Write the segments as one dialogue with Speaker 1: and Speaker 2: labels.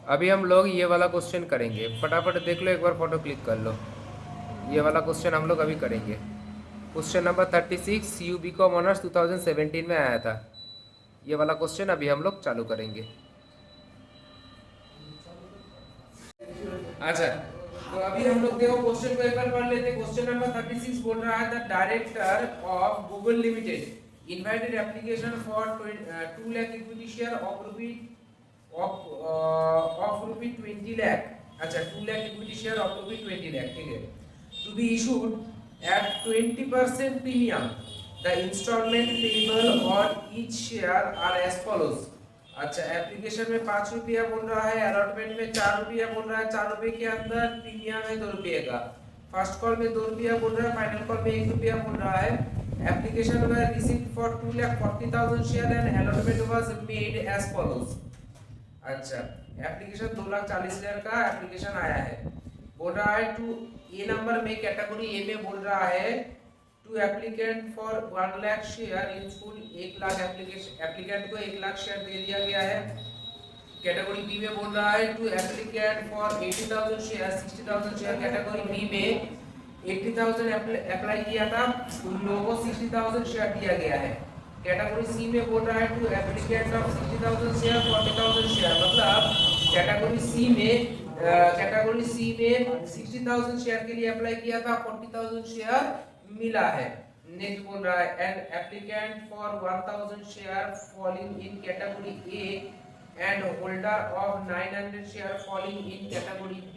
Speaker 1: अभी हम लोग ये वाला क्वेश्चन करेंगे, फटाफट देख लो, एक बार फोटो क्लिक कर लो। ये वाला क्वेश्चन हम लोग अभी करेंगे। Question number 36 U B com honours 2017 में आया था। ये वाला क्वेश्चन अभी हम लोग चालू करेंगे। अच्छा, तो अभी हम लोग देखो क्वेश्चन को एक बार पढ़ लेते हैं। क्वेश्चन नंबर 36 बोल रहा है the director of Google limited invited application for 2 lakh equity share of rupee 20 lakh. अच्छा, 2 lakh equity share of rupee 20 lakh, ठीक है, to be issued at 20% premium. The instalment payable और each share are as follows. अच्छा, application में 5 रुपया बोल रहा है, अलॉटमेंट में 4 रुपया बोल रहा है, 4 रुपये के अंदर प्रीमियम है 2 रुपये का। फर्स्ट कॉल में 2 रुपया बोल रहा है, फाइनल कॉल में 1 रुपया बोल रहा है। Application were received for 2,40,000 share and allotment was made as follows. अच्छा, एप्लीकेशन 2,40,000 का एप्लीकेशन आया है। बोल रहा है टू ए नंबर में, कैटेगरी ए में बोल रहा है two applicant for 1 lakh share in full. 1 lakh applicant को 1 लाख शेयर दे दिया गया है। कैटेगरी बी में बोल रहा है two applicant for 80,000 share 60,000 share. Category B में 80,000 अप्लाई किया था, उन लोगों को 60,000 शेयर दिया गया है। कैटेगरी सी में बोल रहा है two applicant of 60,000 share 40,000 share. मतलब कैटेगरी सी में 60,000 शेयर के लिए अप्लाई किया था, 40,000 शेयर मिला है। नेक्स्ट बोल रहा है an applicant for 1,000 share falling in category A and holder of 900 share falling in category B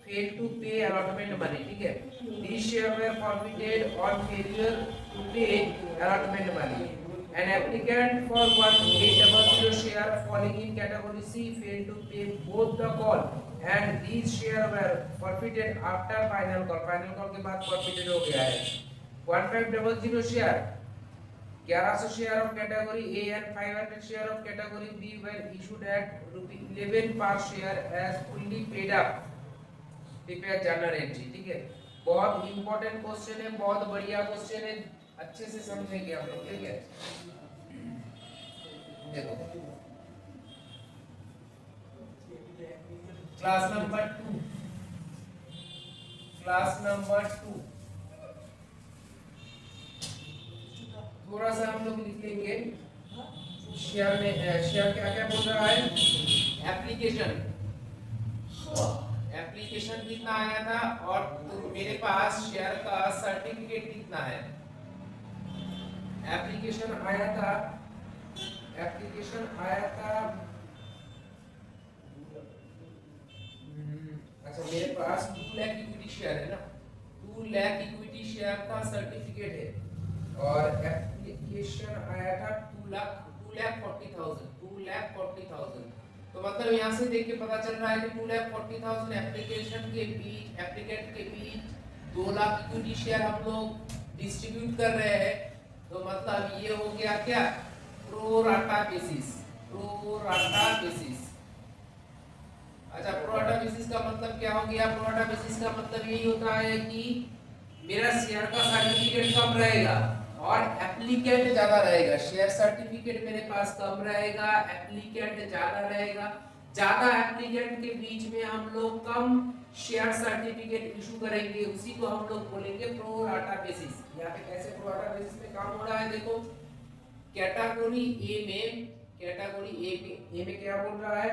Speaker 1: failed to pay allotment money, ठीक है। These share were forfeited on failure to pay allotment money. An applicant for 1,800 share falling in category C failed to pay both the call and these share were forfeited after final call. Final call के बाद forfeited हो गया है। 1,500 share 1100 share of category A and 500 share of category B were issued at ₹11 per share as fully paid up. Prepare journal entry, ठीक है। बहुत important question है, बहुत बढ़िया क्वेश्चन है, अच्छे से समझेंगे आप लोग, ठीक है। देखो क्लास नंबर 2 थोड़ा सा हम लोग लिखेंगे। शेयर में शेयर क्या क्या बोल रहा है। एप्लीकेशन कितना आया था और तो मेरे पास शेयर का सर्टिफिकेट कितना है। एप्लीकेशन आया था अच्छा, मेरे पास 2 लाख इक्विटी शेयर है ना, 2 लाख इक्विटी शेयर का सर्टिफिकेट है और एप्लीकेशन आया था 2,40,000। तो मतलब यहाँ से देख के पता चल रहा है कि 2,40,000 एप्लीकेंट के बीच 2 लाख इक्विटी शेयर हम लोग डिस्ट्रीब्यूट कर रहे हैं। तो मतलब ये हो गया क्या, प्रो राटा बेसिस। अच्छा, प्रो राटा बेसिस का मतलब क्या हो गया। प्रो राटा बेसिस का मतलब यही होता है कि मेरा शेयर का सर्टिफिकेट कम रहेगा और एप्लीकेंट ज्यादा रहेगा। शेयर सर्टिफिकेट मेरे पास कम रहेगा, एप्लीकेंट ज्यादा रहेगा। ज्यादा एप्लीकेंट के बीच में हम लोग कम शेयर सर्टिफिकेट इशू करेंगे, उसी को हम लोग बोलेंगे प्रो राटा बेसिस। यहाँ पे कैसे प्रो राटा बेसिस में काम हो रहा है देखो। कैटेगरी ए में क्या बोल रहा है,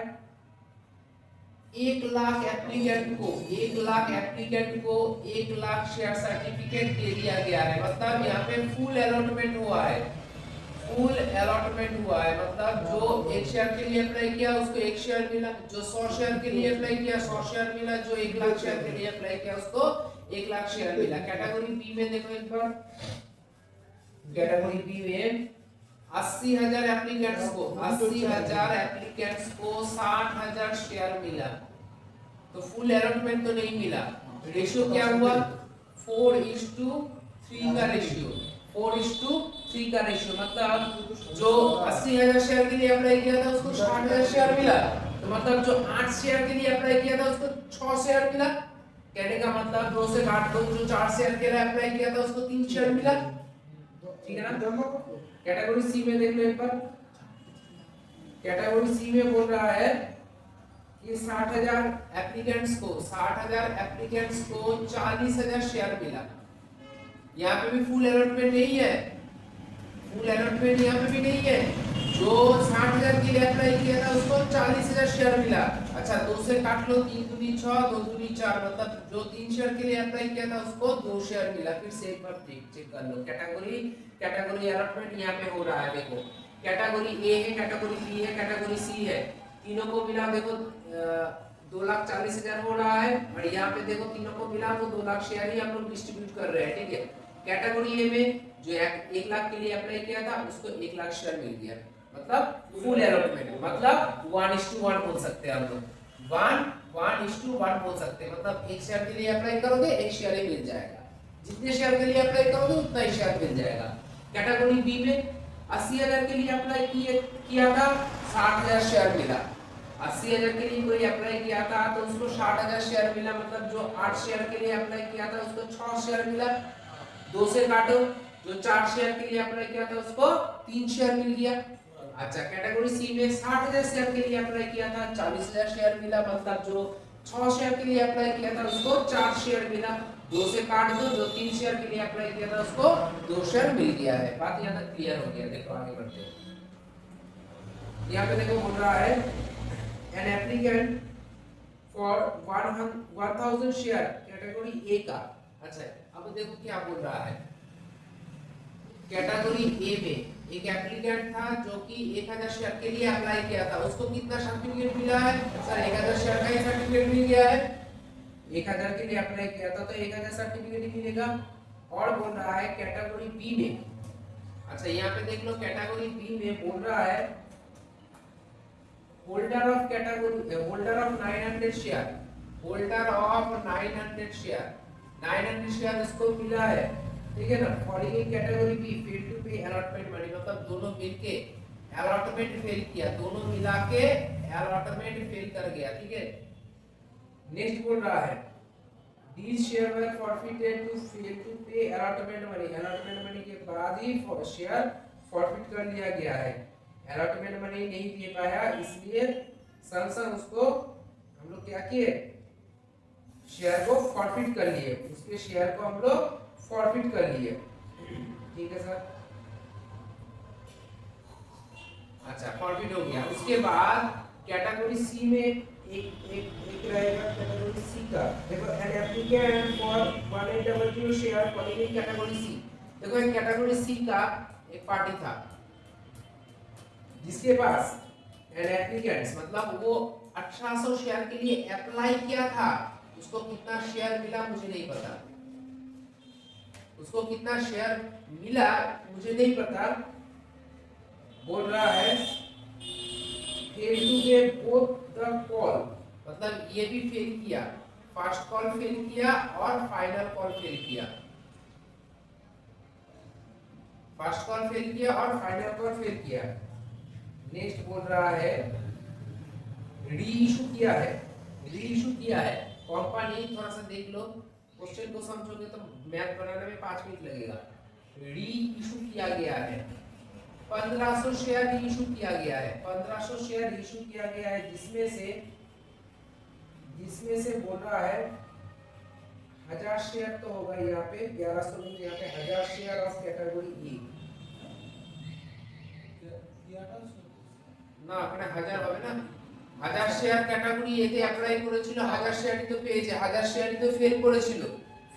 Speaker 1: 1 लाख एप्लीकेंट को 1 लाख शेयर सर्टिफिकेट दे दिया गया है। मतलब यहाँ पे फुल अलॉटमेंट हुआ है। मतलब जो 1 शेयर के लिए अप्लाई किया उसको 1 शेयर मिला, जो 100 शेयर के लिए अप्लाई किया 100 शेयर मिला, जो 1 लाख शेयर के लिए अप्लाई किया उसको 1 लाख शेयर मिला। कैटेगरी बी में देखो एक बार, कैटेगरी बी में 80,000 एप्लीकेंट्स को 60,000 शेयर मिला। तो फुल अलॉटमेंट तो नहीं मिला। रेशियो क्या हुआ, 4:3 का रेशियो। 4:3 का रेशियो मतलब जो 80,000 शेयर के लिए अप्लाई किया था उसको 60,000 शेयर मिला। तो मतलब जो 8 शेयर के लिए अप्लाई किया था उसको 6 शेयर मिला। कहने का मतलब 2 से काट दो, जो 4 शेयर के लिए अप्लाई किया था उसको 3 शेयर मिला, ठीक है ना। कैटेगरी सी में देख लो एक बार। कैटेगरी सी में बोल रहा है ये 60,000 एप्लीकेंट्स को 40,000 शेयर मिला। यहाँ पे भी फुल अलॉटमेंट नहीं है, फुल अलॉटमेंट यहाँ पे भी नहीं है। जो 60,000 के लिए अप्लाई किया था उसको 40,000 शेयर मिला। अच्छा 2 से काट लो, 3 दूनी 6, 2 दूनी 4, मतलब जो 3 शेयर के लिए अप्लाई किया था उसको 2 शेयर मिला। फिर से एक बार चेक कर लो, कैटेगरी अलॉटमेंट यहाँ पे हो रहा है। देखो कैटेगरी ए है, कैटेगरी बी है, कैटेगरी सी है, तीनों को मिला देखो 2,40,000 हो रहा है। और यहाँ पे देखो तीनों को मिला तो 2 लाख शेयर ही हम लोग डिस्ट्रीब्यूट कर रहे हैं, ठीक है। कैटेगरी ए में जो 1 लाख के लिए अप्लाई किया था उसको 1 लाख शेयर मिल गया, मतलब फुल अलॉटमेंट, मतलब 1:1 बोल सकते हैं हम लोग, 1:1 बोल सकते हैं। मतलब 1 शेयर के लिए अप्लाई करोगे 1 शेयर ही मिल जाएगा, जितने शेयर के लिए अप्लाई करोगे उतना ही शेयर मिल जाएगा। कैटेगरी बी में 80,000 के लिए अप्लाई किया था, 60,000 शेयर मिला। 80,000 के लिए कोई अप्लाई किया था तो उसको 60,000 शेयर मिला, मतलब जो 8 शेयर के लिए अप्लाई किया था उसको 6 शेयर मिला। 2 से काटो, जो 4 शेयर के लिए अप्लाई किया था उसको 3 शेयर मिल गया। अच्छा कैटेगरी सी में 60,000 शेयर के लिए अप्लाई किया था, 40,000 शेयर मिला, मतलब जो 6 शेयर के लिए अप्लाई किया था उसको 4 शेयर मिला। 2 से काट दो, जो 3 शेयर के लिए अप्लाई किया था उसको 2 शेयर मिल गया है। बात यहाँ तक क्लियर हो गया। देखो आगे बढ़ते हैं। यहाँ पे देखो बोल रहा है an applicant for 1,000 share category A का। अच्छा अब देखो क्या बोल रहा है। कैटेगरी ए में एक एप्लीकेंट था जो कि 1,000 शेयर के लिए अप्लाई किया था, उसको कितना सर्टिफिकेट मिला है सर? 1,000 शेयर का ही सर्टिफिकेट मिल गया है। 1,000 के लिए अप्लाई किया था तो 1,000 सर्टिफिकेट ही मिलेगा। और बोल रहा है कैटेगरी बी में, अच्छा यहाँ पे देख लो कैटेगरी बी में बोल रहा है holder of 900 share, holder of 900 share इसको मिला है, ठीक है ना। Following category B fail to pay allotment money, मतलब दोनों मिलके अलॉटमेंट फेल किया, दोनों मिला के अलॉटमेंट फेल कर गया, ठीक है। नेक्स्ट बोल रहा है these share were forfeited to fail to pay allotment money के बाद ही शेयर फॉरफिट कर लिया गया है। अलॉटमेंट मनी नहीं दे पाया, इसलिए संसन उसको हम लोग क्या किए, शेयर को फॉरफिट कर लिए, उसके शेयर को हम लोग फॉरफिट कर लिए, ठीक है सर। अच्छा फॉरफिट हो गया। उसके बाद कैटेगरी सी में एक रहेगा कैटेगरी सी का। देखो an applicant for 1,800 share following category C. देखो एक कैटेगरी सी का एक पार्टी था जिसके पास एन एप्लीकेंट्स, मतलब वो 1,800 शेयर के लिए अप्लाई किया था, उसको कितना शेयर मिला मुझे नहीं पता, उसको कितना शेयर मिला मुझे नहीं पता। बोल रहा है फेल टू पे बोथ द कॉल, मतलब ये भी फेल किया, फर्स्ट कॉल फेल किया और फाइनल कॉल फेल किया, फर्स्ट कॉल फेल किया और फाइनल कॉल फेल किया। नेक्स्ट बोल रहा है री इशू किया है कंपनी, थोड़ा सा देख लो क्वेश्चन को समझोगे तो मैथ बनाने में 5 मिनट लगेगा। री इशू किया गया है 1500 शेयर री इशू किया गया है, 1500 शेयर इशू किया गया है, जिसमें से बोल रहा है 1000 शेयर तो होगा यहाँ पे 1100 में, यहाँ पे 1000 शेयर ऑफ कैटेगरी ए না ওখানে 1000 হবে না, 1000 শেয়ার ক্যাটাগরি এতে অ্যাপ্লাই করেছিল, 1000 শেয়ারই তো পেয়েছে, 1000 শেয়ারই तो फेल করেছিল।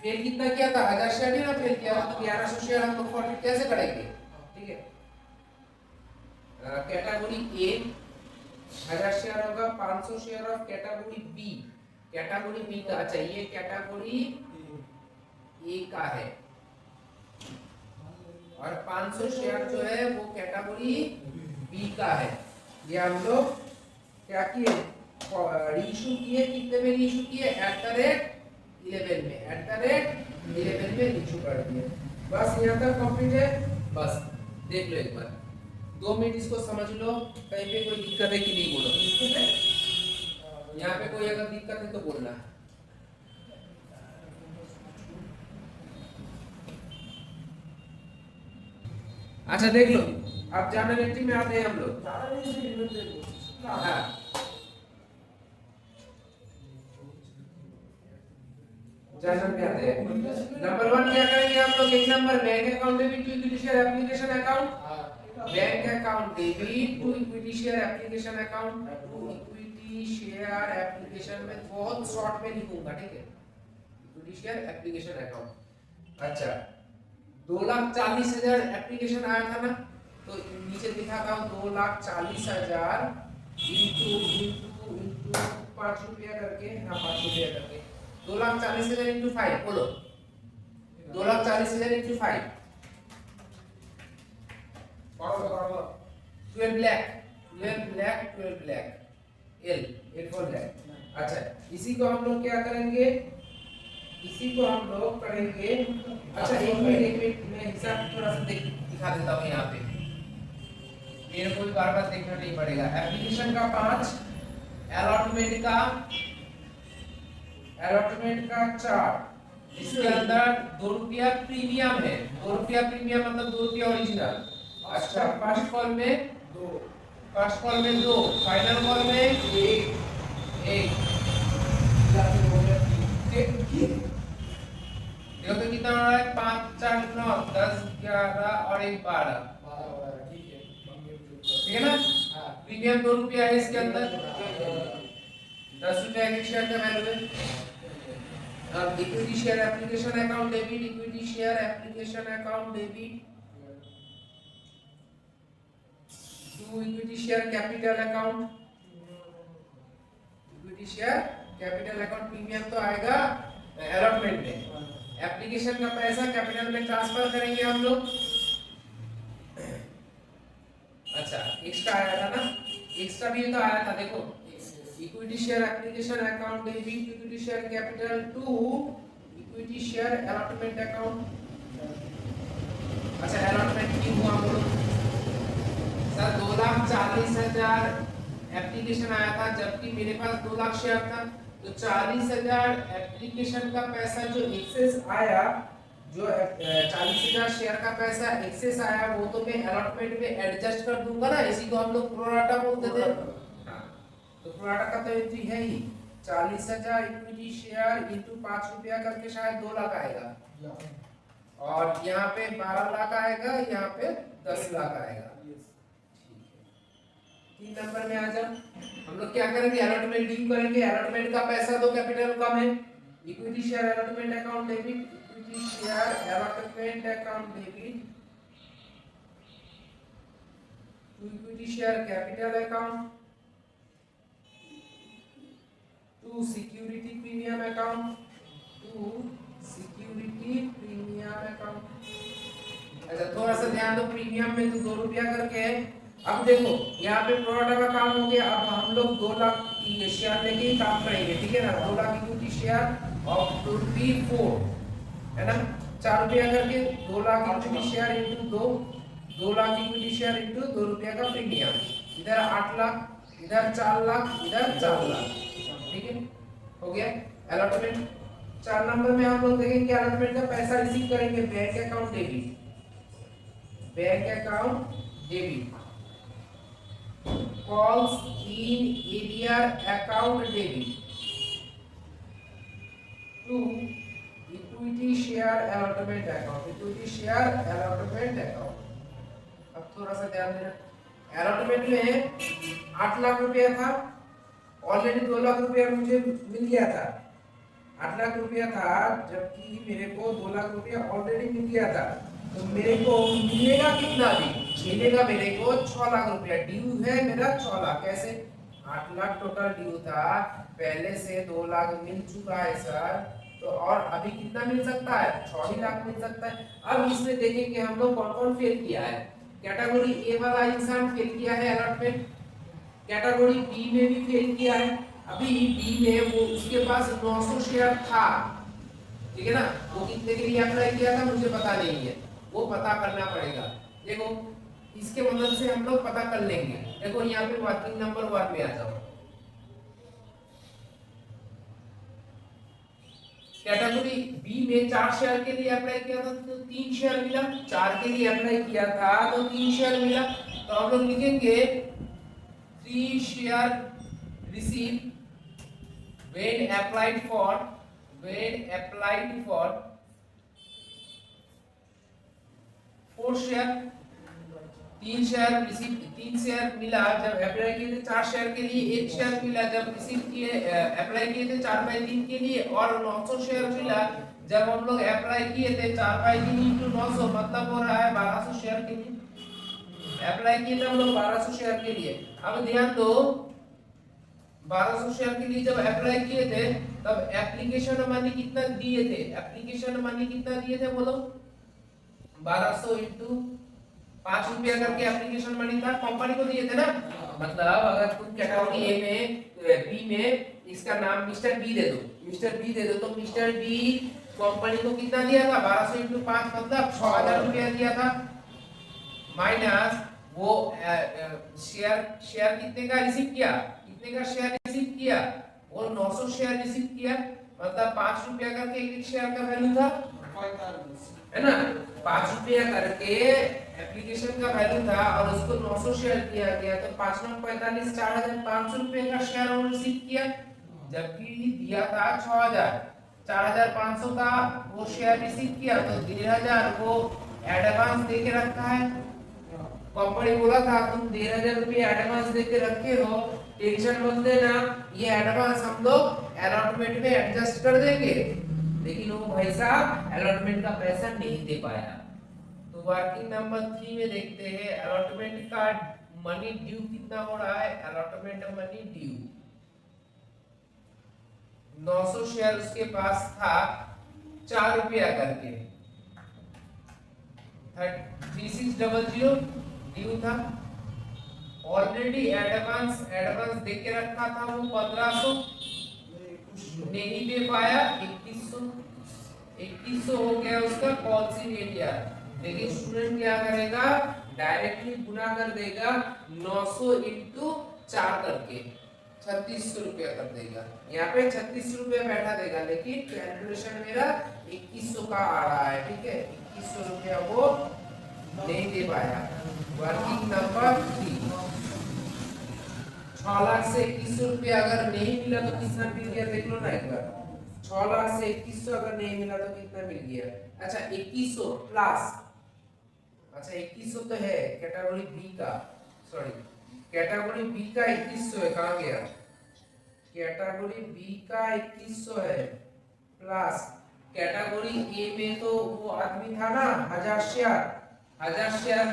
Speaker 1: फेल कितना किया था? 1000 शेयर ही ना फेल किया, तो 1100 शेयर हम लोग फॉरफिट कैसे करेंगे, ठीक है। कैटेगरी ए 1000 शेयर होगा, 500 शेयर ऑफ कैटेगरी बी का। अच्छा ये कैटेगरी ए का है और 500 शेयर जो है वो कैटेगरी बी का है। ये हम लोग क्या किए, रीइशू किए, कितने में रीइशू किए? @11 में रीइशू कर दिए। बस यहाँ तक कंप्लीट है। बस देख लो एक बार, 2 मिनट इसको समझ लो, कहीं पे कोई दिक्कत है कि नहीं बोलो, यहाँ पे कोई अगर दिक्कत है तो बोलना। अच्छा देख लो, अब जनरल एंट्री में आते हैं हम लोग। हाँ जनरल में आते हैं। नंबर 1 क्या करेंगे हम लोग? एक number bank account debit to equity share application account, bank account debit to equity share application account, to equity share application में बहुत शॉर्ट में लिखूंगा, ठीक है, इक्विटी शेयर एप्लीकेशन अकाउंट। अच्छा 2,40,000 एप्लीकेशन आया था ना, तो नीचे लिखा था 2,40,000 इंटू 5 रुपया करके, हाँ 5 रुपया करके 2,40,000 इंटू 5, बोलो 2,40,000 इंटू 5 12 लाख, 12 लाख एल 8 लाख। अच्छा इसी को हम लोग क्या करेंगे, इसी को हम लोग करेंगे। अच्छा एक मिनट मैं हिसाब थोड़ा सा दिखा देता हूँ यहाँ पे, मेरे को भी बार-बार देखना नहीं पड़ेगा। एप्लीकेशन का 5, अलॉटमेंट का 4, इसके अंदर 2 रुपया प्रीमियम है, 2 रुपया प्रीमियम मतलब 2 रुपया ओरिजिनल। अच्छा फर्स्ट कॉल में 2, फाइनल कॉल में 1 देखो तो कितना हो रहा है, 5 4 9 10 11 और 1 12, ठीक है ना। प्रीमियम 2 रुपया है इसके अंदर, 10 रुपया एक शेयर का वैल्यू है। अब equity share application account debit, equity share application account debit to equity share capital account, equity share capital account premium तो आएगा अलॉटमेंट में, एप्लीकेशन का पैसा कैपिटल में ट्रांसफर करेंगे हम लोग। अच्छा एक्स्ट्रा आया था ना, एक्स्ट्रा भी तो आया था, देखो equity share application account debit equity share capital to equity share allotment account. अच्छा अलॉटमेंट की हुआ बोलो सर, 2,40,000 एप्लीकेशन आया था, जबकि मेरे पास 2 लाख शेयर था, तो 40,000 एप्लीकेशन का पैसा जो एक्सेस आया, जो 40,000 शेयर का पैसा एक्सेस आया, वो तो मैं अलॉटमेंट में एडजस्ट कर दूंगा ना, इसी को हम लोग प्रोराटा बोलते थे। हाँ तो प्रोराटा का तो एंट्री है ही, 40,000 इक्विटी शेयर इंटू 5 रुपया करके शायद 2 लाख आएगा, और यहाँ पे 12 लाख आएगा, यहाँ पे 10 लाख आएगा। 3 नंबर में आ जा, हम लोग क्या करेंगे, अलॉटमेंट डील करेंगे। अलॉटमेंट का पैसा तो कैपिटल कम है, equity share allotment account debit, equity share allotment account debit to equity share capital account to security premium account, to security premium account. अच्छा थोड़ा सा ध्यान दो, प्रीमियम में तो 2 रुपया करके है। अब देखो यहाँ पे प्रोराटा का काम हो गया, अब हम लोग 2 लाख की शेयर लेके ही काम करेंगे, ठीक है ना। 2 लाख इक्विटी शेयर ऑफ रुपी 4 है ना, 4 रुपया करके 2 lakh equity share into 2 lakh equity share into 2 रुपया का प्रीमियम, इधर 8 लाख, इधर 4 लाख, इधर 4 लाख, ठीक है हो गया अलॉटमेंट। 4 नंबर में हम लोग देखेंगे अलॉटमेंट का पैसा रिसीव करेंगे, bank account debit, bank account debit calls in area account debit to equity share allotment account, equity share allotment account। अब थोड़ा सा ध्यान देना, अलॉटमेंट में 8 लाख रुपया था, ऑलरेडी 2 लाख रुपया मुझे मिल गया था, 8 लाख रुपया था, जबकि मेरे को 2 लाख रुपया ऑलरेडी मिल गया था, तो मेरे को मिलेगा कितना, भी मिलेगा मेरे को 6 लाख रुपया। ड्यू है मेरा 6 लाख, कैसे 8 लाख टोटल ड्यू था, पहले से 2 लाख मिल चुका है सर, तो और अभी कितना मिल सकता है, 6 लाख मिल सकता है। अब इसमें देखेंगे हम लोग कौन कौन फेल किया है। कैटेगरी ए वाला इंसान फेल किया है अलॉटमेंट, कैटेगरी बी में भी फेल किया है, अभी बी में वो उसके पास 900 शेयर था, ठीक है ना, वो कितने के लिए अप्लाई किया था मुझे पता नहीं है, वो पता करना पड़ेगा। देखो इसके मदद से हम लोग पता कर लेंगे। देखो यहाँ पे वर्किंग नंबर 1 में आ जाओ, कैटेगरी बी में 4 शेयर के लिए अप्लाई किया था तो 3 शेयर मिला, 4 के लिए अप्लाई किया था तो 3 शेयर मिला, तो हम लोग लिखेंगे 3 share receive when applied for when applied for 4 share, 3 share receive, 3 share मिला जब अप्लाई किए थे 4 शेयर के लिए, 1 शेयर मिला जब रिसीव किए अप्लाई किए थे 4/3 के लिए, और 900 शेयर मिला जब हम लोग अप्लाई किए थे 4/3 into 900, मतलब हो रहा है 1200 शेयर के लिए अप्लाई किए थे हम लोग 1200 शेयर के लिए। अब ध्यान दो 1200 शेयर के लिए जब अप्लाई किए थे तब एप्लीकेशन मनी कितना दिए थे, एप्लीकेशन मनी कितना दिए थे बोलो, 1200 इंटू 5 रुपया करके एप्लीकेशन मनी था, कंपनी को दिए थे ना। मतलब अगर तुम कैटेगरी ए में बी में इसका नाम मिस्टर बी दे दो, मिस्टर बी दे दो, तो मिस्टर बी कंपनी को कितना दिया था, 1200 इंटू 5 मतलब 6000 रुपया दिया था, माइनस वो शेयर कितने का रिसीव किया, कितने का शेयर रिसीव किया, वो 900 शेयर रिसीव किया, मतलब 5 रुपया करके एक शेयर का वैल्यू था, है ना, 5 रुपया करके एप्लीकेशन का वैल्यू था और उसको 900 शेयर दिया गया, तो 5 9 45 4500 रुपए का शेयर और रिसीव किया, जबकि दिया था 6000, 4500 का वो शेयर रिसीव किया, तो 15,000 वो एडवांस दे के रखा है, कंपनी बोला था तुम 15,000 रुपए एडवांस दे के रखे हो, टेंशन मत लेना, ये एडवांस हम लोग अलॉटमेंट में एडजस्ट कर देंगे, लेकिन वो भाई साहब अलॉटमेंट का पैसा नहीं दे पाया। तो वर्किंग नंबर 3 में देखते हैं अलॉटमेंट का मनी ड्यू कितना हो रहा है, अलॉटमेंट मनी ड्यू 900 शेयर उसके पास था 4 रुपया करके, 3600 ड्यू था, ऑलरेडी एडवांस दे के रखा था वो 1500, नहीं दे पाया, 2100 हो गया उसका पॉलिसी रेट यार, लेकिन स्टूडेंट क्या करेगा, डायरेक्टली गुना कर देगा 900 इंटू 4 करके 3600 रुपया कर देगा, यहाँ पे 3600 रुपया बैठा देगा, लेकिन कैलकुलेशन मेरा 2100 का आ रहा है, ठीक है, 2100 रुपया वो नहीं दे पाया। वर्किंग नंबर 3, 6 लाख से 2100 रुपया अगर नहीं मिला तो कितना मिल गया देख लो ना एक बार, 6 लाख से 2100 अगर नहीं मिला तो कितना मिल गया, अच्छा 2100 प्लस, अच्छा 2100 तो है कैटेगरी बी का, सॉरी कैटेगरी बी का 2100 है, कहां गया, कैटेगरी बी का 2100 है, प्लस कैटेगरी ए में तो वो आदमी था ना 1000 शेयर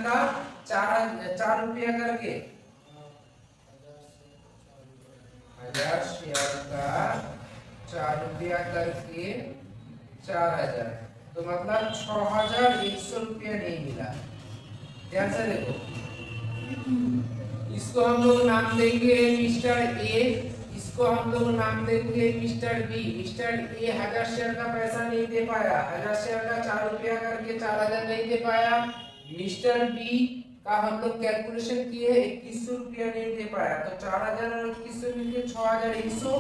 Speaker 1: का 4 रुपया करके, 1000 शेयर का 4 रुपया करके 4000, तो मतलब 6100 रुपया नहीं मिला। ध्यान से देखो, इसको हम लोग नाम देंगे मिस्टर ए, इसको हम लोग नाम देंगे mister B. Mister A 1000 share का पैसा नहीं दे पाया, 1000 शेयर का 4 रुपया करके 4000 नहीं दे पाया। मिस्टर बी का हम लोग कैलकुलेशन किए 2100 रुपया नहीं दे पाया, तो 4000 और 2100 मिलके 6100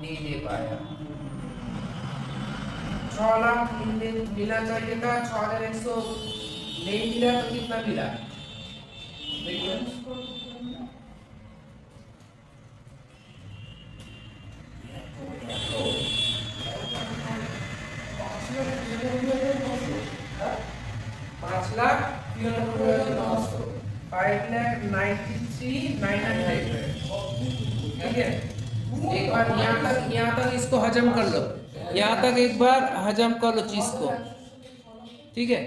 Speaker 1: नहीं दे पाया। 6 लाख मिलना चाहिए था, 6100 नहीं मिला, तो कितना मिला देखिए, ठीक है। एक बार यहाँ तक इसको हजम कर लो, यहाँ तक एक बार हजम कर लो चीज को, ठीक है।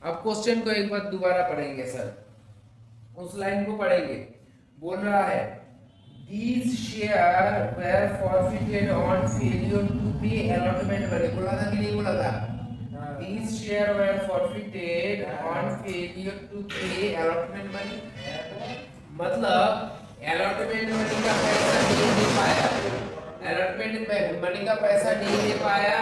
Speaker 1: अब क्वेश्चन को एक बार दोबारा पढ़ेंगे सर, उस लाइन को पढ़ेंगे। बोल रहा है these share were forfeited on failure to pay allotment money, बोला था कि नहीं बोला था, these share were forfeited on failure to pay allotment money, मतलब allotment money का पैसा नहीं दे पाया, allotment money का पैसा नहीं दे पाया।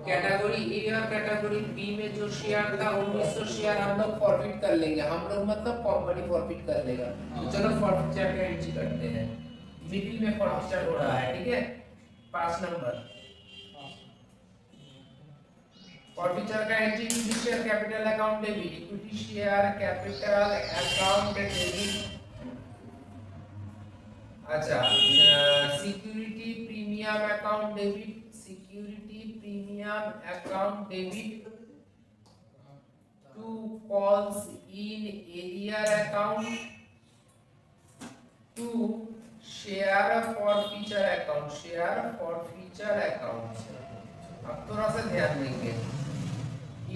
Speaker 1: कैटेगरी ए और कैटेगरी बी में जो शेयर था 1900 शेयर हम लोग फॉरफिट कर लेंगे, हम लोग मतलब कंपनी फॉरफिट कर लेगा। तो चलो फॉरफिट का एंट्री करते हैं, मिडिल में फॉरफिट हो रहा है, ठीक है। 5 नंबर फॉरफिचर का entry, share capital account debit, equity share capital account debit, अच्छा security premium account debit, security premium account debit to calls in arrear account to share forfeiture account, share forfeiture account. अब थोड़ा सा ध्यान देंगे,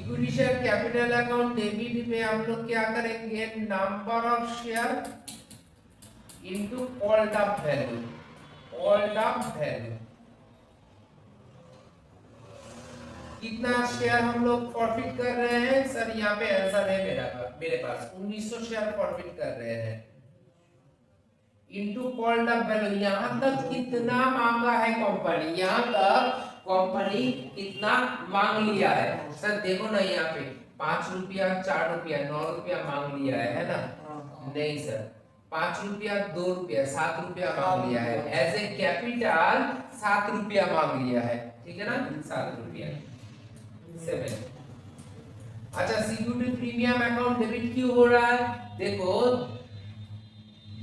Speaker 1: equity share capital account debit में हम लोग क्या करेंगे, number of share into called up value, called up value, कितना शेयर हम लोग प्रॉफिट कर रहे हैं सर, यहाँ पे आंसर है मेरे पास 1900 शेयर प्रॉफिट कर रहे हैं, इनटू कॉल्ड अप वैल्यू, यहाँ तक कितना मांगा है कंपनी, यहाँ तक कंपनी कितना मांग लिया है सर, देखो ना यहाँ पे 5 रुपया, 4 रुपया, 9 रुपया मांग लिया है ना, नहीं सर 5 रुपया, 2 रुपया, 7 रुपया मांग लिया है, एज ए कैपिटल 7 रुपया मांग लिया है, ठीक है ना, 7 रुपया 7। अच्छा सिक्योरिटी प्रीमियम अकाउंट डेबिट क्यों हो रहा है, देखो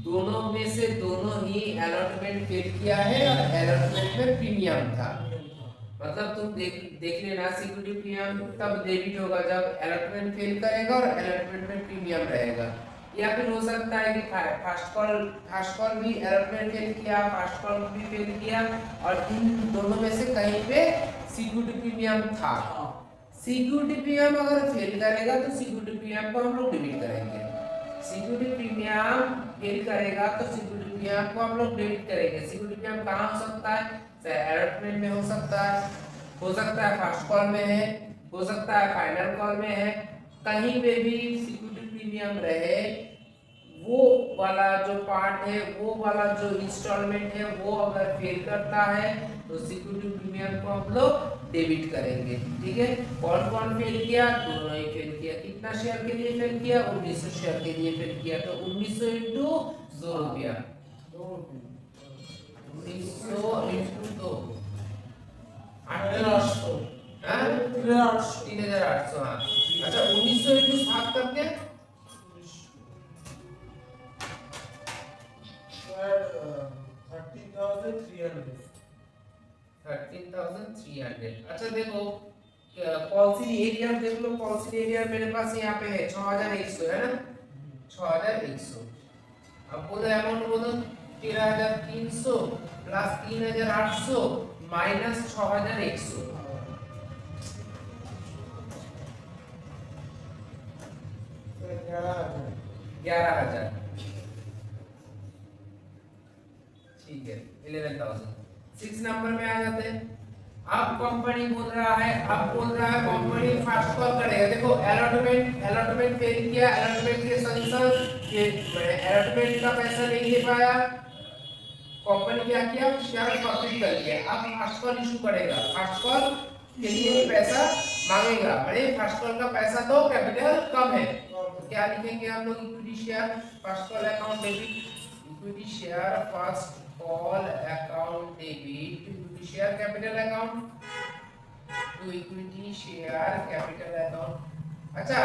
Speaker 1: दोनों में से दोनों ही अलॉटमेंट फेल किया है और अलॉटमेंट में प्रीमियम था, मतलब तुम देख लेना सिक्योरिटी प्रीमियम तब डेबिट होगा जब अलॉटमेंट फेल करेगा और अलॉटमेंट में प्रीमियम रहेगा, या फिर हो सकता है कि फर्स्ट कॉल भी अलॉटमेंट फेल किया, फर्स्ट कॉल भी फेल किया और इन दोनों में से कहीं पे सिक्योरिटी प्रीमियम था। सिक्योरिटी प्रीमियम अगर फेल करेगा तो सिक्योरिटी प्रीमियम को हम लोग डेबिट करेंगे, सिक्योरिटी प्रीमियम फेल करेगा तो सिक्योरिटी प्रीमियम को हम लोग डेबिट करेंगे। सिक्योरिटी प्रीमियम कहाँ हो सकता है, अलॉटमेंट में हो सकता है फर्स्ट कॉल में है, हो सकता है फाइनल कॉल में है, कहीं पे भी सिक्योरिटी प्रीमियम रहे, वो वाला जो पार्ट है, वो वाला जो इंस्टॉलमेंट है, वो अगर फेल करता है तो सिक्योरिटी प्रीमियम को हम लोग डेबिट करेंगे, ठीक है। कौन कौन फेल किया, दोनों ही फेल किया, कितना शेयर के लिए फेल किया, 1900 शेयर के लिए फेल किया, तो 1900 इंटू 2 रुपया, 1900 इंटू 2 3800, 3800, हाँ। अच्छा 1900 इंटू 7 करके 13,300। अच्छा देखो पॉलिसी एरिया देख लो, पॉलिसी एरिया मेरे पास यहाँ पे है 6100 है ना, 6100। अब बोलो अमाउंट बोलो 13,300 प्लस 3,800 माइनस 6,100, 11,000, ठीक है 11,000। 6 नंबर में आ जाते हैं। अब कंपनी बोल रहा है कंपनी फर्स्ट कॉल करेगा, देखो अलॉटमेंट फेल किया, अलॉटमेंट के संसद अलॉटमेंट का पैसा नहीं दे पाया, कंपनी क्या किया, शेयर प्रॉफिट कर लिया, अब फर्स्ट कॉल इशू करेगा, फर्स्ट कॉल के लिए पैसा मांगेगा, अरे फर्स्ट कॉल का पैसा तो कैपिटल कम है, तो क्या लिखेंगे हम लोग, equity share first call account debit, equity share first call account debit, equity share capital account to equity share capital account. अच्छा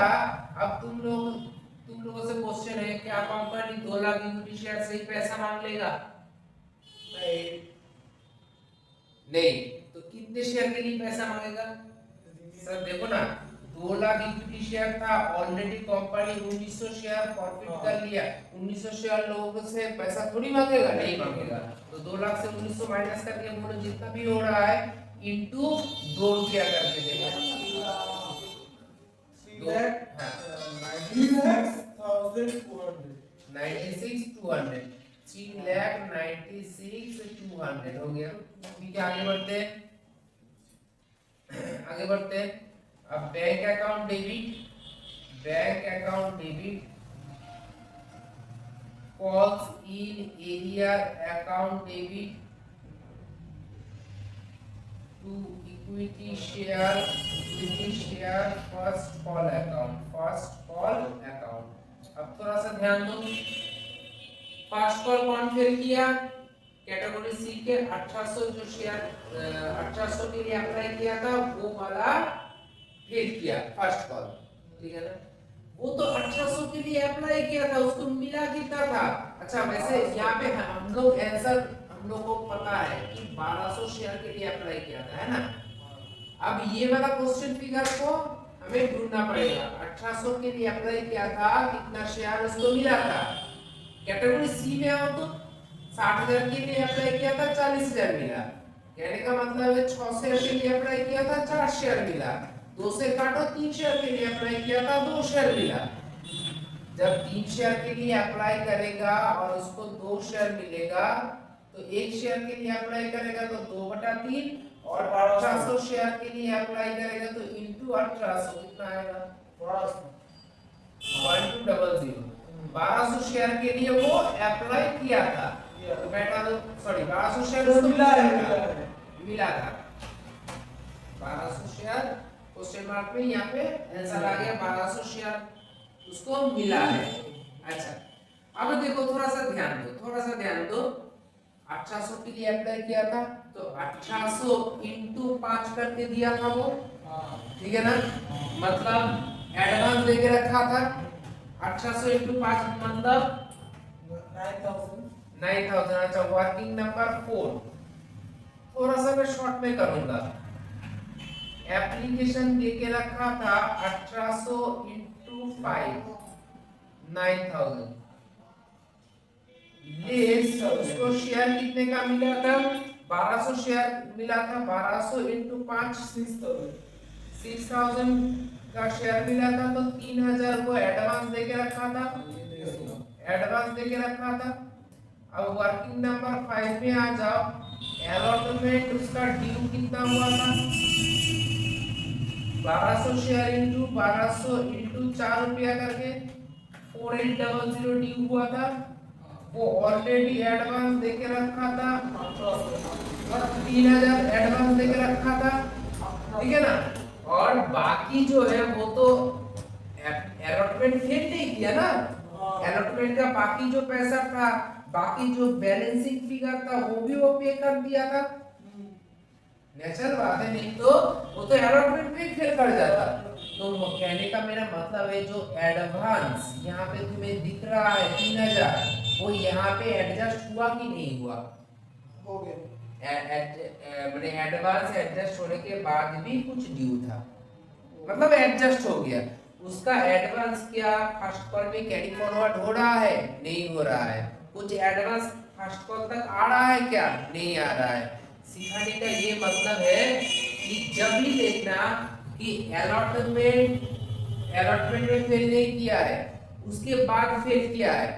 Speaker 1: अब तुम लोगों से क्वेश्चन है, क्या कंपनी 2 लाख इक्विटी शेयर से ही पैसा मांग लेगा, नहीं, तो कितने शेयर के लिए पैसा मांगेगा सर, देखो ना 2 लाख इक्विटी शेयर था, ऑलरेडी कंपनी 1900 शेयर प्रॉफिट कर लिया, 1900 शेयर लोगों से पैसा थोड़ी मांगेगा, नहीं मांगेगा, तो 2 लाख से 1900 माइनस करके बोलो जितना भी हो रहा है इनटू 2 रुपया करके देगा, 96,200, 3,96,200 हो गया। ठीक है आगे बढ़ते हैं। अब bank account debit calls in arrear account debit to equity share first call account. अब थोड़ा सा ध्यान दो, फर्स्ट कॉल कौन फेल किया, कैटेगरी सी के 1800 जो शेयर 1800 के लिए अप्लाई किया था वो वाला फेल किया फर्स्ट कॉल, ठीक है ना, वो तो 1800 के लिए अप्लाई किया था, उसको मिला कितना था। अच्छा वैसे यहाँ पे हम लोग आंसर हम लोग को पता है कि 1200 शेयर के लिए अप्लाई किया था, है ना। अब ये वाला क्वेश्चन फिगर को हमें ढूंढना पड़ेगा। 1800 के लिए अप्लाई किया था, कितना शेयर उसको मिला था। कैटेगरी सी में आओ तो 60,000 के लिए अप्लाई किया था, 40,000 मिला। कहने का मतलब है 6 शेयर के लिए अप्लाई किया था, 4 शेयर मिला। 2 से काटो, 3 शेयर के लिए अप्लाई किया था, 2 शेयर मिला। जब 3 शेयर के लिए अप्लाई करेगा और उसको 2 शेयर मिलेगा, तो 1 शेयर के लिए अप्लाई करेगा तो 2/3, और 1800 शेयर के लिए अप्लाई करेगा तो इनटू 1800 कितना आएगा 0.200। 1200 शेयर के लिए वो अप्लाई किया था, तो बेटा तो सॉरी 1200 शेयर उसको मिला था। 1200 शेयर क्वेश्चन मार्क में यहाँ पे आंसर आ गया, 1200 शेयर उसको मिला है। अच्छा, अब देखो थोड़ा सा ध्यान दो। 1800 के लिए अप्लाई किया था, तो 1800 इंटू 5 करके दिया था वो, ठीक है ना। मतलब एडवांस देके रखा था। 1800 इंटू 5 मतलब 9000। अच्छा, वर्किंग नंबर 4 थोड़ा सा मैं शॉर्ट में करूंगा। एप्लीकेशन देके रखा था 1800 इंटू 5 9000, लेस उसको शेयर कितने का मिला था, 1200 शेयर मिला था। 1200 इंटू 5 6000 का शेयर मिला था, तो 3000 को एडवांस देके रखा था, अब वर्किंग नंबर 5 में आ जाओ। अलॉटमेंट उसका ड्यू कितना हुआ था, 1200 शेयर इंटू 1200 इंटू 4 रुपया करके 4800 ड्यू हुआ था। वो ऑलरेडी एडवांस देके रखा था, 3000 एडवांस देके रखा था, ठीक है ना। और बाकी जो है वो तो अलॉटमेंट फेल नहीं किया ना। अलॉटमेंट का बाकी जो पैसा था, बाकी जो बैलेंसिंग फिगर था, वो भी वो पे कर दिया था। नेचुरल बात है, नहीं तो वो तो अलॉटमेंट में फेल कर जाता। तो कहने का मेरा मतलब है, जो एडवांस यहाँ पे तुम्हें दिख रहा है 3000, वो यहाँ पे एडजस्ट हुआ कि नहीं हुआ, हो गया। मैंने एडवांस एडजस्ट होने के बाद भी कुछ ड्यू था, मतलब एडजस्ट हो गया। उसका एडवांस क्या फर्स्ट कॉल में कैरी फॉरवर्ड हो रहा है, नहीं हो रहा है। कुछ एडवांस फर्स्ट कॉल तक आ रहा है क्या, नहीं आ रहा है। सिखाने का ये मतलब है कि जब भी देखना कि अलॉटमेंट में फेल नहीं किया है, उसके बाद फेल किया है,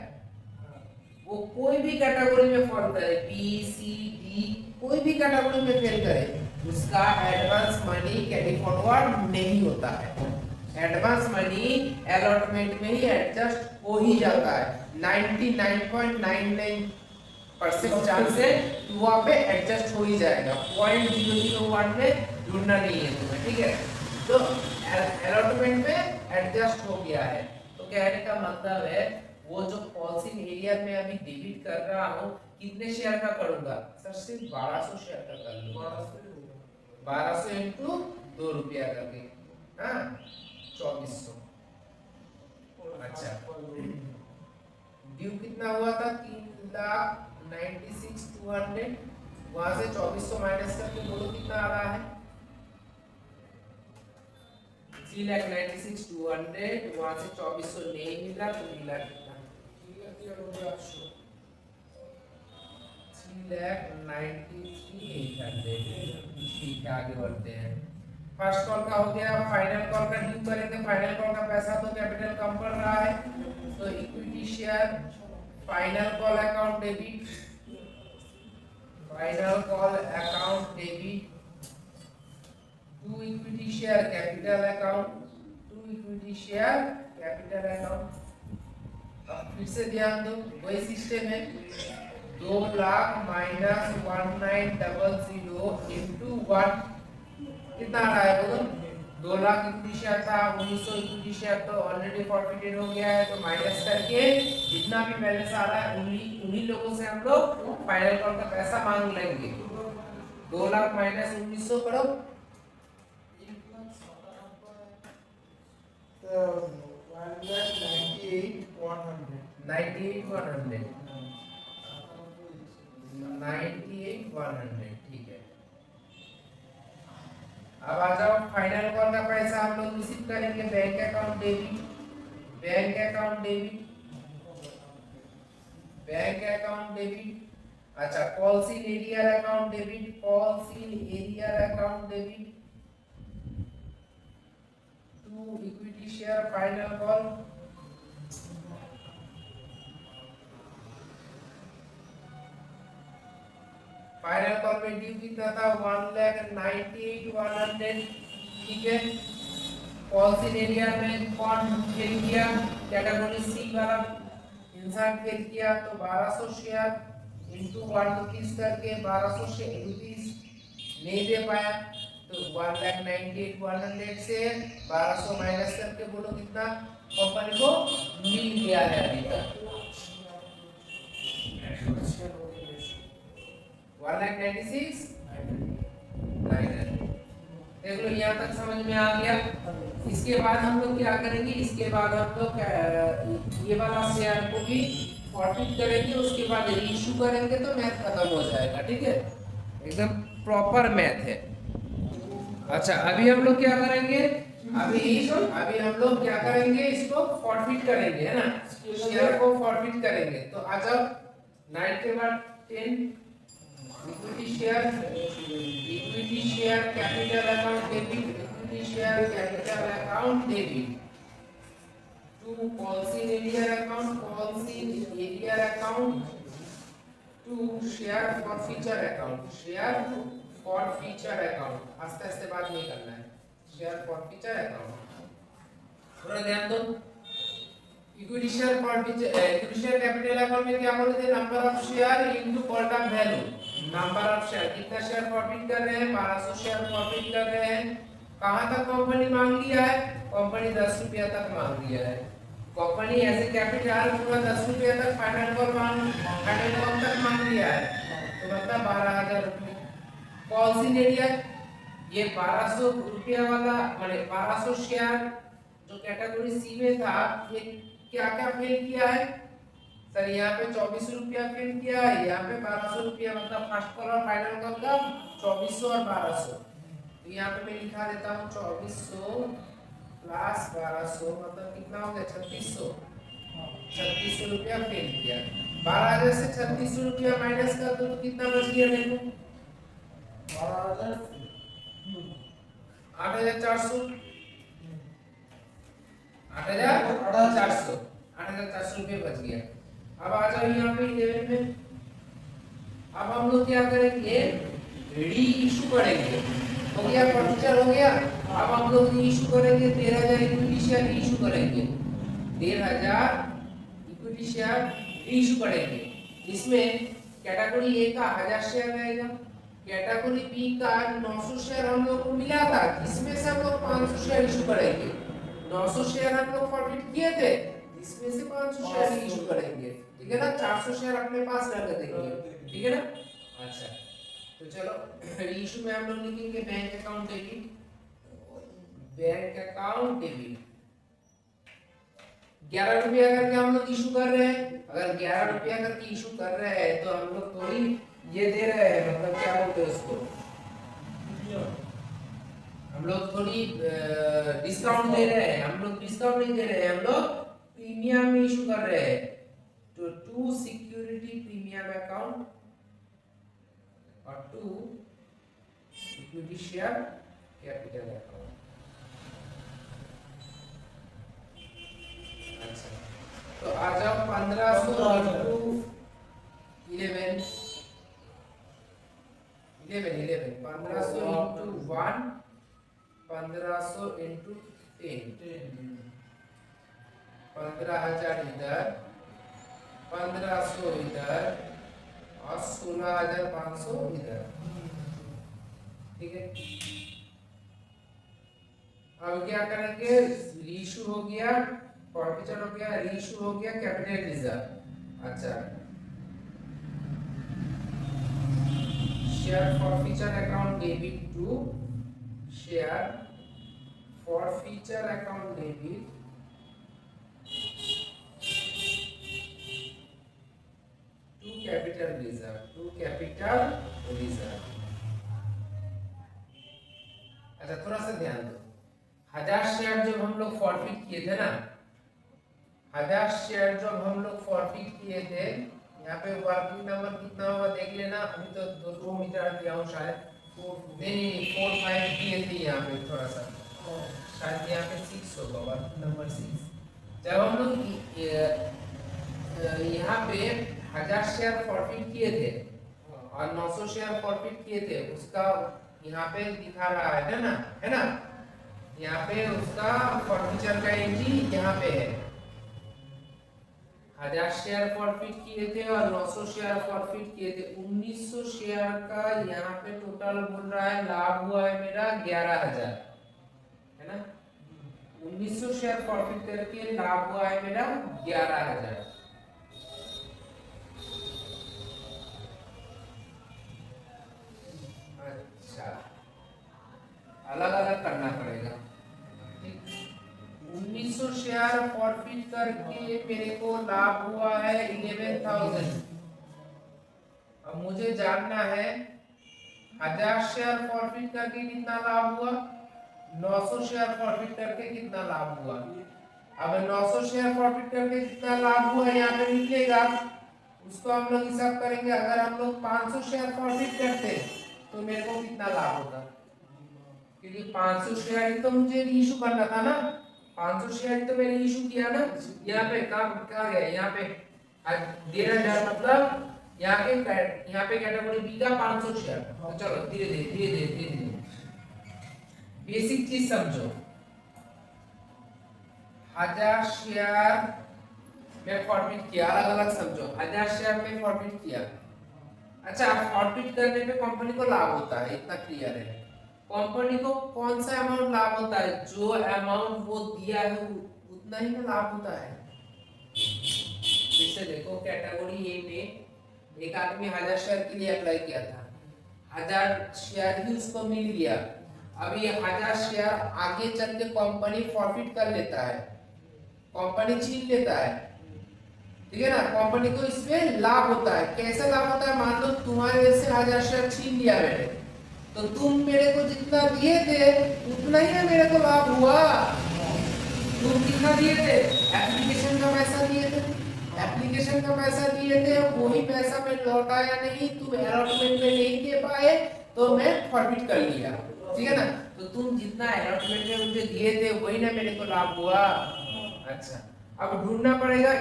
Speaker 1: वो कोई भी कैटेगरी में फॉल करे, बी सी डी कोई भी कैटेगरी में फेल करे, उसका एडवांस मनी कैरी फॉरवर्ड नहीं होता है। एडवांस मनी अलॉटमेंट में ही एडजस्ट हो ही जाता है। 99.99% चांस है कि वहां पे एडजस्ट हो ही जाएगा। 0.001 में ढूंढना नहीं है तुम्हें, ठीक है। तो अलॉटमेंट में एडजस्ट हो गया है, तो कहने का मतलब है वो जो पॉलिसी एरिया में अभी डेबिट कर रहा हूँ, कितने शेयर का करूंगा सर, सिर्फ 1200 शेयर का कर लूंगा। 1200 इंटू 2 रुपया करके, हाँ 2400। अच्छा, ड्यू कितना हुआ था, 3,96,200। वहां से 2400 माइनस करके बोलो कितना आ रहा है, 3,96,200। वहां से 2400 नहीं मिला तो मिला कितना, 3,93,800। ठीक है, आगे बढ़ते हैं। फर्स्ट कॉल का हो गया, फाइनल कॉल का ड्यू करेंगे। फाइनल कॉल का पैसा तो कैपिटल कम पड़ रहा है, तो equity share final call account debit, final call account debit to equity share capital account, to equity share capital account. अब फिर से ध्यान दो, वही सिस्टम है, 2 लाख माइनस 1900 इंटू 1 कितना आ रहा है बोलो, 2 लाख इक्विटी शेयर था, 1900 इक्विटी शेयर तो ऑलरेडी फॉरफिटेड हो गया है, तो माइनस करके जितना भी बैलेंस आ रहा है उन्हीं लोगों से हम लोग फाइनल कॉल का पैसा मांग लेंगे। 2 लाख माइनस 1900 करो, 98,100। 98,100, ठीक है। अब आ जाओ, फाइनल कॉल का पैसा हम लोग रिसीव करेंगे bank account debit, bank account debit, bank account debit. अच्छा, calls in arrear account debit, calls in arrear account debit to equity share final call. Final call में ड्यू कितना था? 1,98,100, ठीक है। कॉल्स इन एरिया में कौन fail किया? Category सी वाला इंसान फेल किया, तो 1200 शेयर इनटू 1 रुपीस करके 1200 शेयर रुपीस नहीं दे पाया, तो 1,98,100 से 1200 माइनस करके बोलो कितना कंपनी को मिल गया है अभी तक? 1,96,900। देख लो, यहाँ तक समझ में आ गया। इसके बाद हम लोग क्या करेंगे? इसके बाद हम लोग ये वाला शेयर को भी फॉरफिट करेंगे, उसके बाद रीइशू करेंगे, तो मैथ खत्म हो जाएगा, ठीक है। एकदम प्रॉपर मैथ है। अच्छा, अभी हम लोग क्या करेंगे? अभी हम लोग क्या करेंगे? इसको फॉरफिट करेंगे, है ना, शेयर को फॉरफिट करेंगे। तो आ जाओ, 9 के बाद 10 equity share capital account debit, equity share capital account debit to calls in arrear account, calls in arrear account to share for future account, share for future account. आस्ते आस्ते बात नहीं करना है, शेयर फॉर फ्यूचर अकाउंट। थोड़ा ध्यान दो। Equity share for future, equity share capital account में क्या बोले थे? Number of share into called up value. Number of share, कितना शेयर फॉरफिट कर रहे हैं? 1200 शेयर फॉरफिट कर रहे हैं। कहां तक कंपनी मांग लिया है? कंपनी 10 रुपया तक मांग लिया है। कंपनी ऐसे कैपिटल पूरा 10 रुपया तक फाइनल कॉल तक मांग लिया है, तो मतलब 12,000 रुपये। कॉल्स इन एरिया, ये 1200 रुपया वाला माने 1200 शेयर जो कैटेगरी सी में था, ये क्या क्या फेल किया है? सर यहाँ पे 24 रुपया फेल किया है, यहाँ पे 1200 रुपया, मतलब फर्स्ट कॉल और फाइनल कॉल का 2400 और 1200। तो यहाँ पे मैं लिखा देता हूँ 2400 प्लस 1200, मतलब कितना हो गया? 3600। 3600 रुपया फेल किया। 12,000 से 3600 रुपया माइनस कर दो तो कितना बच गया? देखो 8,400, 8,400 रुपये बच गया। अब आ जाओ यहाँ पे 11 में। अब हम लोग क्या करेंगे? री इशू करेंगे। हो गया, फर्नीचर हो गया। अब हम लोग री इशू करेंगे, 13,000 इक्विटी शेयर री इशू करेंगे, 13,000 इक्विटी शेयर री इशू करेंगे। इसमें कैटेगरी ए का 1000 शेयर रहेगा, कैटेगरी बी का 900 शेयर हम लोग को मिला था, इसमें से हम लोग 500 शेयर इशू करेंगे। 900 शेयर हम लोग फॉरफिट किए थे, इसमें से 500 शेयर इशू करेंगे, ठीक है ना। 400 शेयर अपने पास रख देंगे, ठीक है ना। अच्छा, तो चलो इशू में हम लोग लिखेंगे bank account debit, bank account debit 11 रुपया करके हम लोग इशू कर रहे हैं। अगर 11 रुपया करके इशू कर रहे हैं तो हम लोग थोड़ी ये दे रहे हैं, मतलब क्या बोलते हैं उसको, हम लोग थोड़ी डिस्काउंट दे रहे हैं। हम लोग डिस्काउंट नहीं दे रहे हैं, हम लोग प्रीमियम में इशू कर रहे हैं। तो टू सिक्योरिटी प्रीमियम अकाउंट और to equity share capital account. अच्छा, तो आ जाओ 1500 इंटू 11 1500 इंटू 1, 1500 इंटू 10, 15,000 इधर, 1500 इधर और 16,500 इधर, ठीक है। अब क्या करेंगे? रीइशू हो गया, फॉरफिचर हो गया, रीइशू हो गया, कैपिटल रिजर्व। अच्छा, share forfeiture account debit to share forfeiture account debit to capital reserve, to capital reserve. अच्छा थोड़ा सा ध्यान दो, 1000 शेयर जब हम लोग फॉरफिट किए थे ना, 1000 शेयर जब हम लोग फॉरफिट किए थे, यहाँ पे वर्किंग नंबर कितना होगा देख लेना। अभी तो 2 मीटर दिया हूँ शायद, नहीं 4 5 दिए थे यहाँ पे, थोड़ा सा शायद यहाँ पे 6 होगा, वर्किंग नंबर 6। जब हम लोग यहाँ पे 1000 शेयर फॉरफिट किए थे और 900 शेयर फॉरफिट किए थे, उसका यहाँ पे दिखा रहा है ना, है ना, यहाँ पे उसका फॉरफिचर का एंट्री यहाँ पे है। 1000 शेयर फॉरफिट किए थे और 900 शेयर फॉरफिट किए थे, 1900 शेयर का यहाँ पे टोटल बोल रहा है लाभ हुआ है मेरा 11000, है ना। 1900 शेयर फॉरफिट करके लाभ हुआ है मेरा 11000। अच्छा अलग अलग करना पड़ेगा। 1900 शेयर फॉरफिट करके मेरे को लाभ हुआ है 11000। अब मुझे जानना है 1000 शेयर फॉरफिट करके कितना लाभ हुआ, 900 शेयर फॉरफिट करके कितना लाभ हुआ। अब 900 शेयर फॉरफिट करके कितना लाभ हुआ यहाँ पे निकलेगा, उसको हम लोग हिसाब करेंगे। अगर हम लोग 500 शेयर फॉरफिट करते तो मेरे को कितना लाभ होगा, क्योंकि 500 शेयर तो मुझे इशू करना था ना, 500 शेयर तो मैंने इशू किया ना। यहाँ पे कहाँ गया, यहाँ पे 13000, मतलब यहाँ पे कैटेगरी बी का 500 शेयर। तो चलो धीरे धीरे बेसिक चीज समझो। 1000 शेयर में फॉरफिट किया, अलग अलग समझो। 1000 शेयर में फॉरफिट किया, अच्छा फॉरफिट करने पे कंपनी को लाभ होता है, इतना क्लियर है। कंपनी को कौन सा अमाउंट लाभ होता है, जो अमाउंट वो दिया है उतना ही ना लाभ होता है। जैसे देखो कैटेगरी ए में एक आदमी 1000 शेयर के लिए अप्लाई किया था, 1000 शेयर ही उसको मिल गया। अब ये 1000 शेयर आगे चल के कंपनी प्रॉफिट कर लेता है, कंपनी छीन लेता है, ठीक है ना। कंपनी को इसमें लाभ होता है। कैसे लाभ होता है, मान लो तुम्हारे से 1000 शेयर छीन लिया मैंने, तो तुम मेरे को जितना दिए थे उतना ही ना मेरे को लाभ हुआ। तुम कितना दिए थे, एप्लीकेशन का पैसा दिए थे, एप्लीकेशन का पैसा दिए थे, वही पैसा मैं लौटाया नहीं, तुम अलॉटमेंट में नहीं दे पाए तो मैं फॉरफिट कर लिया, ठीक है ना। तो तुम जितना अलॉटमेंट में मुझे दिए थे वही ना मेरे को लाभ हुआ। अच्छा अब ढूंढना पड़ेगा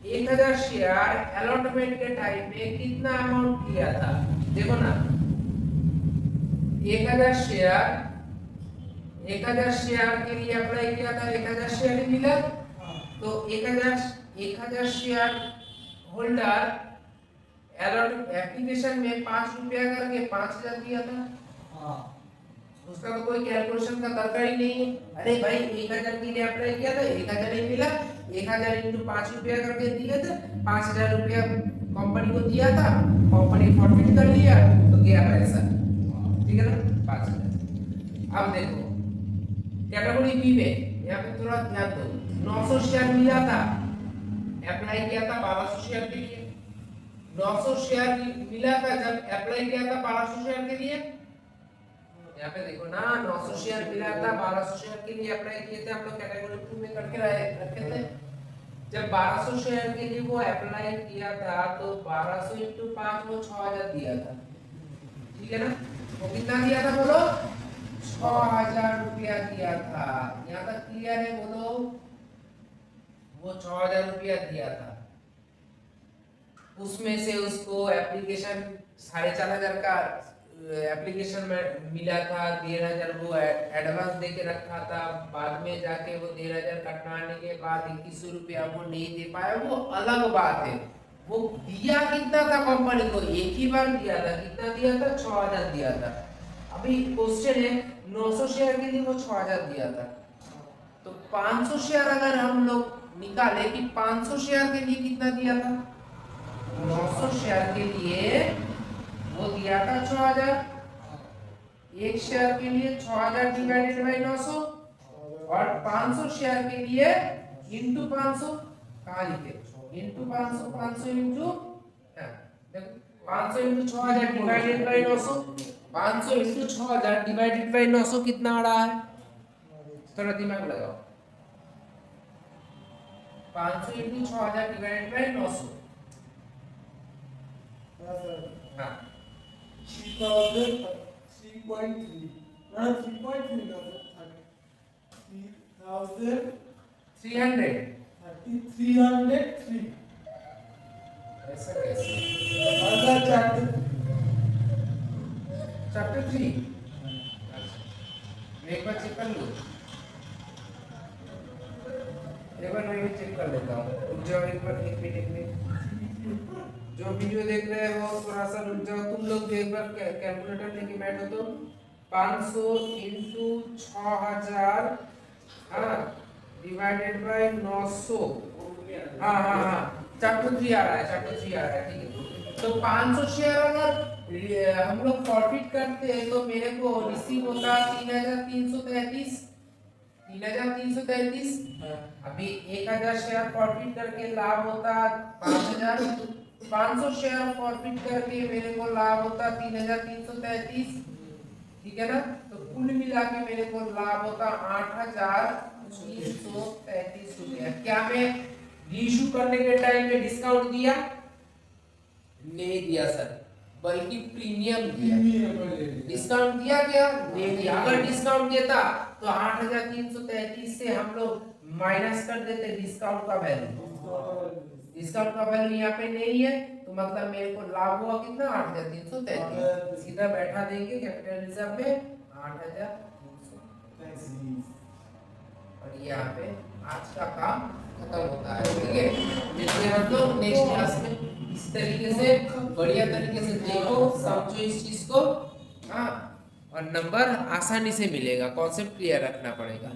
Speaker 1: 1000 शेयर अलॉटमेंट के टाइम में कितना अमाउंट किया था। देखो ना 1000 शेयर के लिए अप्लाई किया था, 1000 शेयर मिला, तो 1000 शेयर होल्डर एप्लीकेशन में 5 रुपया करके 5000 दिया था। उसका तो कोई कैलकुलेशन का दरकार ही नहीं है। अरे भाई 1000 के लिए अप्लाई किया था, 1000 ही मिला, 1000 इंटू 5 रुपया करके दिए थे, 5000 रुपया कंपनी को दिया था, कंपनी फॉरफिट कर लिया तो गया पैसा, ठीक है ना 5000। अब देखो कैटेगरी बी में, यहाँ पे थोड़ा ध्यान दो, 900 शेयर मिला था, अप्लाई किया था 1200 शेयर के लिए। 900 शेयर मिला था जब अप्लाई किया था 1200 शेयर के लिए, यहाँ पे देखो ना 900 शेयर मिला था, 1200 शेयर के लिए अप्लाई किए थे हम लोग, कैटेगरी 2 में करके रखे थे। जब 1200 शेयर के लिए वो अप्लाई किया था तो 1200 इंटू 5 वो 6000 दिया था, ठीक है ना। वो कितना दिया था बोलो, 6000 रुपया दिया था। यहाँ तक क्लियर है बोलो, वो 6000 रुपया दिया था। उसमें से उसको एप्लीकेशन 4500 का एप्लीकेशन में मिला था, 13000 वो एडवांस दे के रखा था, बाद में जाके वो 13000 कटवाने के बाद 2100 रुपया वो नहीं दे पाया, वो अलग बात है। वो दिया कितना था कंपनी को, एक ही बार दिया था, कितना दिया था 6000 दिया था। अभी क्वेश्चन है 900 शेयर के लिए वो 6000 दिया था, तो 500 शेयर अगर हम लोग निकाले कि 500 शेयर के लिए कितना दिया था, 900 शेयर के लिए वो दिया था 6000, एक शेयर के लिए 6000 डिवाइडेड बाय 900, और 500 शेयर के लिए इंटू 500, कहाँ लिखे इंटू 500, 500 इंटू देखो 500 into 6000 divided by 900, 500 into 6000 divided by 900 कितना आ रहा है? थोड़ा दिमाग लगाओ। 500 इंटू 6000 डिवाइडेड बाय 900। हाँ
Speaker 2: 3,000 3.3 ना 3.3 ना 3,000 303
Speaker 1: ऐसा कैसे? चैप्टर 3 एक बार चेक कर लो, एक बार मैं भी चेक कर लेता हूँ। रुक जाओ एक बार, एक मिनट। जो वीडियो देख रहे हो थोड़ा सा रुक जाओ, तुम लोग भी एक बार कैलकुलेटर लेके बैठो। तो 500 इंटू 6000 हाँ डिवाइडेड बाय 900। हाँ चैप्टर 3 आ रहा है, चैप्टर 3 आ रहा है, ठीक है। तो 500 शेयर अगर हम लोग प्रॉफिट करते हैं तो मेरे को रिसीव होता 3333, 3333। अभी 1000 शेयर प्रॉफिट करके लाभ होता 5000, 500 शेयर प्रॉफिट करके मेरे को लाभ होता 3333, ठीक है ना। तो कुल मिला के मेरे को लाभ होता 8333 रुपया। क्या मैं रीइश्यू करने के टाइम में डिस्काउंट दिया? नहीं दिया सर, बल्कि प्रीमियम दिया। डिस्काउंट दिया क्या? नहीं दिया। अगर डिस्काउंट देता तो 8333 से हम लोग माइनस कर देते डिस्काउंट का वैल्यू। डिस्काउंट का वैल्यू यहाँ पे नहीं है, तो मतलब मेरे को लाभ हुआ कितना? 8333। सीधा बैठा देंगे कैपिटल रिजर्व में 8333। और यहाँ पे आज का काम खत्म होता है, ठीक है। मिलते हैं हम लोग नेक्स्ट क्लास में। इस तरीके से बढ़िया तरीके से देखो, समझो इस चीज को, हाँ, और नंबर आसानी से मिलेगा। कॉन्सेप्ट क्लियर रखना पड़ेगा।